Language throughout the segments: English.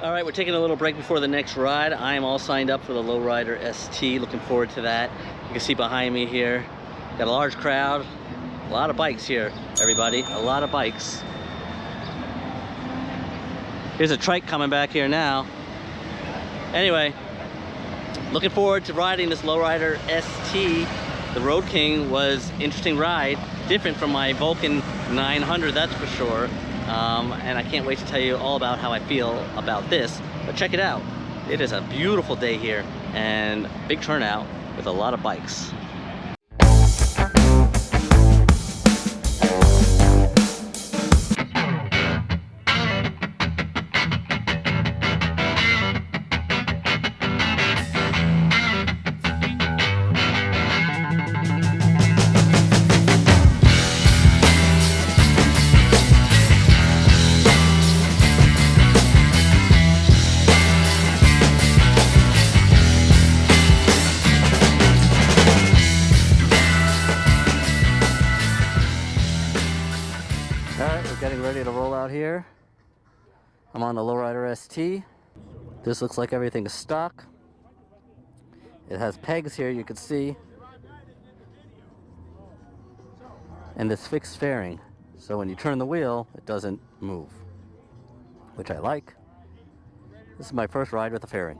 All right, we're taking a little break before the next ride. I am all signed up for the Lowrider ST. Looking forward to that. You can see behind me here, got a large crowd. A lot of bikes here, everybody. A lot of bikes. Here's a trike coming back here now. Anyway, looking forward to riding this Lowrider ST. The Road King was an interesting ride. Different from my Vulcan 900, that's for sure. And I can't wait to tell you all about how I feel about this. But check it out. It is a beautiful day here and big turnout with a lot of bikes. Getting ready to roll out here. I'm on the Lowrider ST. This looks like everything is stock. It has pegs here, you can see, and this fixed fairing, so when you turn the wheel it doesn't move, which I like. This is my first ride with a fairing.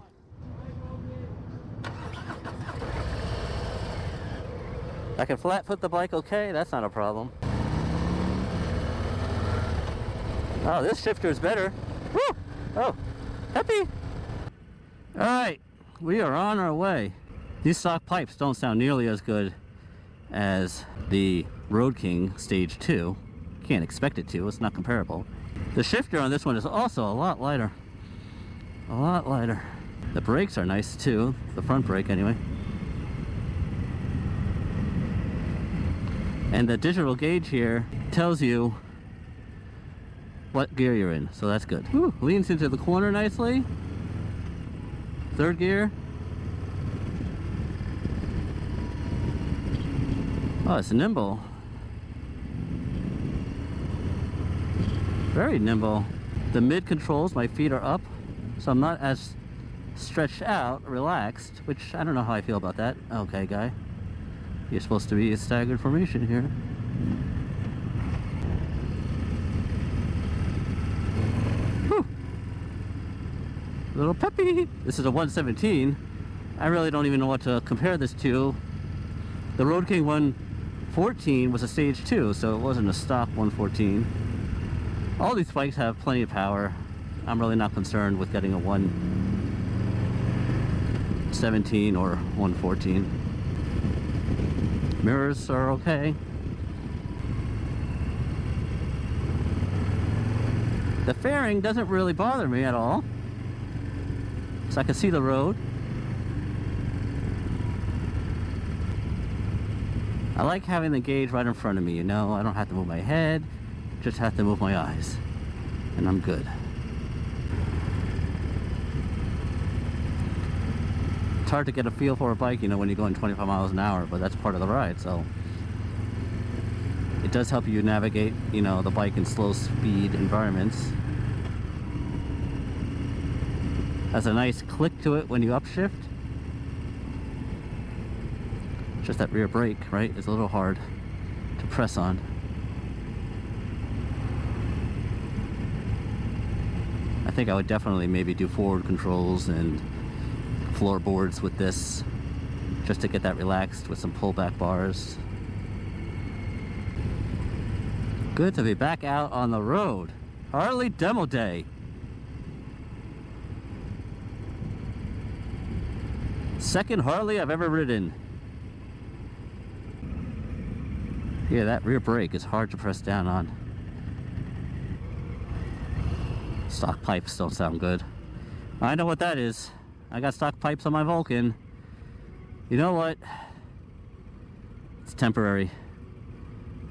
I can flat foot the bike okay, that's not a problem. Oh, this shifter is better. Woo! Oh, happy! Alright, we are on our way. These stock pipes don't sound nearly as good as the Road King Stage 2. Can't expect it to, it's not comparable. The shifter on this one is also a lot lighter. A lot lighter. The brakes are nice too, the front brake anyway. And the digital gauge here tells you what gear you're in, so that's good. Whew, leans into the corner nicely. Third gear. Oh, it's nimble. Very nimble. The mid controls, my feet are up, so I'm not as stretched out, relaxed, which I don't know how I feel about that. Okay, guy. You're supposed to be a staggered formation here. Little peppy. This is a 117. I really don't even know what to compare this to. The Road King 114 was a stage 2, so it wasn't a stock 114. All these bikes have plenty of power. I'm really not concerned with getting a 117 or 114. Mirrors are okay. The fairing doesn't really bother me at all. So I can see the road. I like having the gauge right in front of me, you know. I don't have to move my head, just have to move my eyes, and I'm good. It's hard to get a feel for a bike, you know, when you're going 25 miles an hour, but that's part of the ride, so it does help you navigate, you know, the bike in slow speed environments. Has a nice click to it when you upshift. Just that rear brake, right, is a little hard to press on. I think I would definitely maybe do forward controls and floorboards with this, just to get that relaxed with some pullback bars. Good to be back out on the road. Harley demo day. Second Harley I've ever ridden. Yeah, that rear brake is hard to press down on. Stock pipes don't sound good. I know what that is. I got stock pipes on my Vulcan. You know what? It's temporary.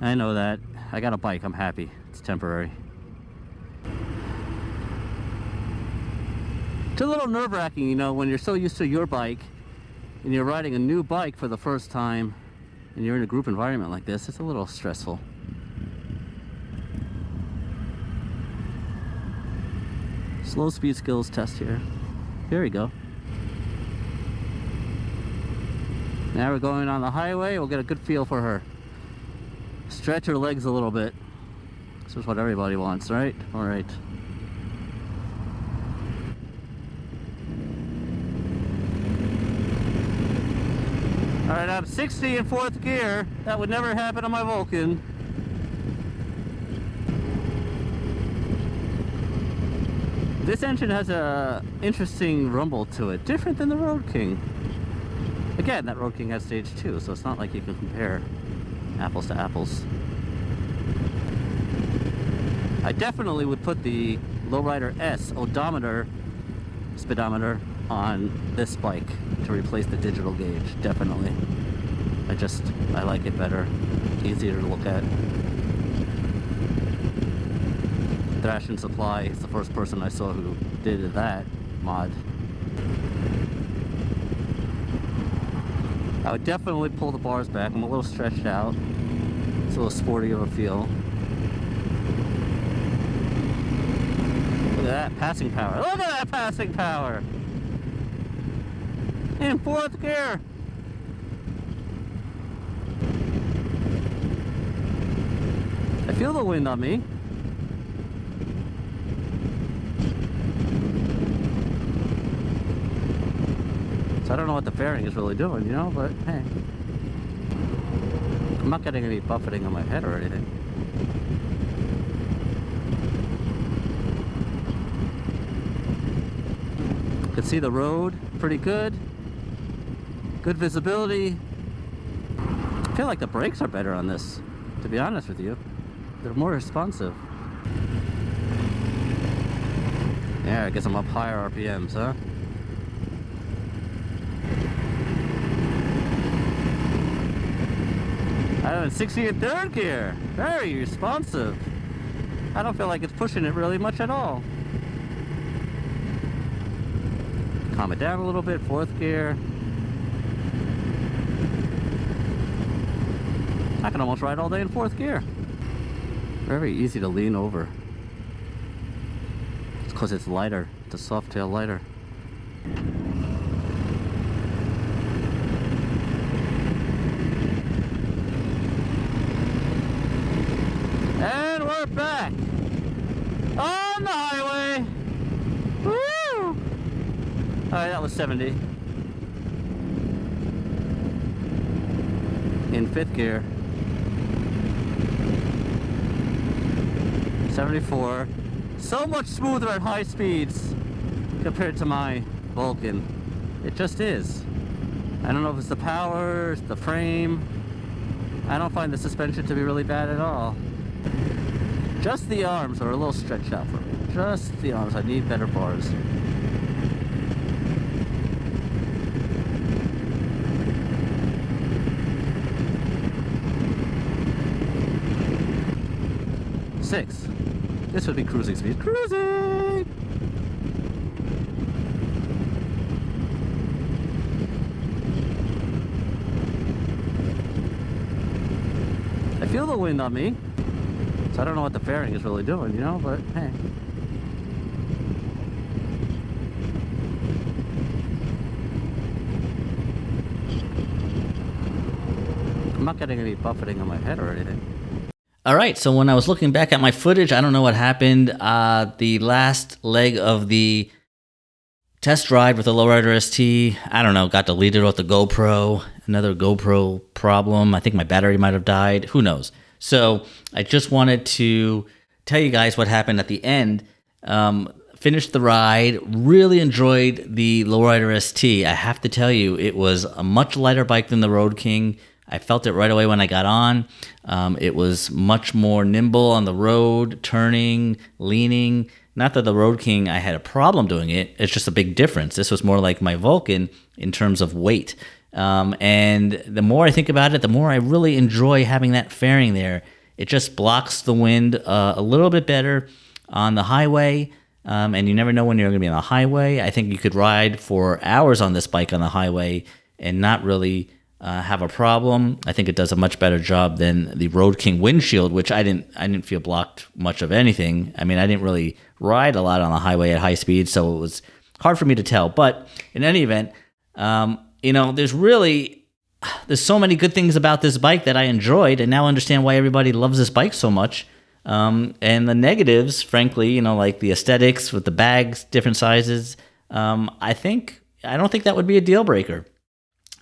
I know that. I got a bike, I'm happy. It's temporary. It's a little nerve-wracking, you know, when you're so used to your bike and you're riding a new bike for the first time and you're in a group environment like this. It's a little stressful. It's Slow speed skills test here. Here we go. Now we're going on the highway. We'll get a good feel for her. Stretch her legs a little bit. This is what everybody wants, right? All right. All right, I'm 60 in fourth gear. That would never happen on my Vulcan. This engine has a interesting rumble to it, different than the Road King. Again, that Road King has stage 2, so it's not like you can compare apples to apples. I definitely would put the Lowrider S odometer, speedometer on this bike to replace the digital gauge, definitely. I like it better, easier to look at. Thrash and Supply is the first person I saw who did that mod. I would definitely pull the bars back. I'm a little stretched out. It's a little sporty of a feel. Look at that passing power. Look at that passing power! In fourth gear! I feel the wind on me. So I don't know what the fairing is really doing, you know, but hey. I'm not getting any buffeting on my head or anything. You can see the road pretty good. Good visibility. I feel like the brakes are better on this, to be honest with you. They're more responsive. Yeah, I guess I'm up higher RPMs, huh? I'm in 60 in third gear. Very responsive. I don't feel like it's pushing it really much at all. Calm it down a little bit, fourth gear. I can almost ride all day in fourth gear. Very easy to lean over. It's because it's lighter. It's a soft tail lighter. And we're back on the highway. Woo! Alright, that was 70. In fifth gear. 74. So much smoother at high speeds compared to my Vulcan. It just is. I don't know if it's the power, it's the frame. I don't find the suspension to be really bad at all. Just the arms are a little stretched out for me. Just the arms. I need better bars. Six. This would be cruising speed. Cruising! I feel the wind on me. So I don't know what the fairing is really doing, you know, but hey. I'm not getting any buffeting on my head or anything. All right, so when I was looking back at my footage, I don't know what happened. The last leg of the test ride with the Lowrider ST, I don't know, got deleted off the GoPro. Another GoPro problem. I think my battery might have died. Who knows? So I just wanted to tell you guys what happened at the end. Finished the ride, really enjoyed the Lowrider ST. I have to tell you, it was a much lighter bike than the Road King. I felt it right away when I got on. It was much more nimble on the road, turning, leaning. Not that the Road King, I had a problem doing it. It's just a big difference. This was more like my Vulcan in terms of weight. And the more I think about it, the more I really enjoy having that fairing there. It just blocks the wind a little bit better on the highway. And you never know when you're going to be on the highway. I think you could ride for hours on this bike on the highway and not really have a problem. I think it does a much better job than the Road King windshield, which I didn't feel blocked much of anything. I mean, I didn't really ride a lot on the highway at high speed, so it was hard for me to tell. But in any event, there's so many good things about this bike that I enjoyed, and now understand why everybody loves this bike so much. And the negatives, frankly, like the aesthetics with the bags, different sizes, I don't think that would be a deal breaker.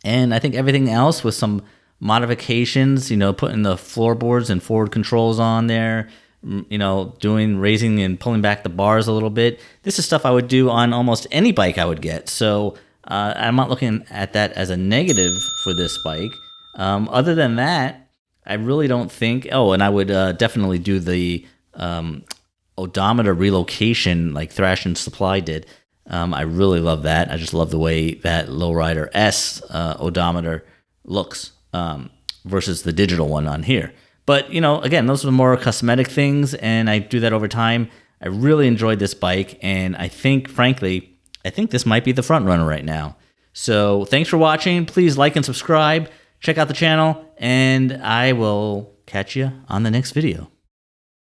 And I think everything else with some modifications, putting the floorboards and forward controls on there, raising and pulling back the bars a little bit. This is stuff I would do on almost any bike I would get. So I'm not looking at that as a negative for this bike. Other than that, I really don't think... Oh, and I would definitely do the odometer relocation like Thrash and Supply did. I really love that. I just love the way that Lowrider S odometer looks versus the digital one on here. But, again, those are more cosmetic things, and I do that over time. I really enjoyed this bike, and I think, frankly, this might be the front runner right now. So thanks for watching. Please like and subscribe. Check out the channel, and I will catch you on the next video.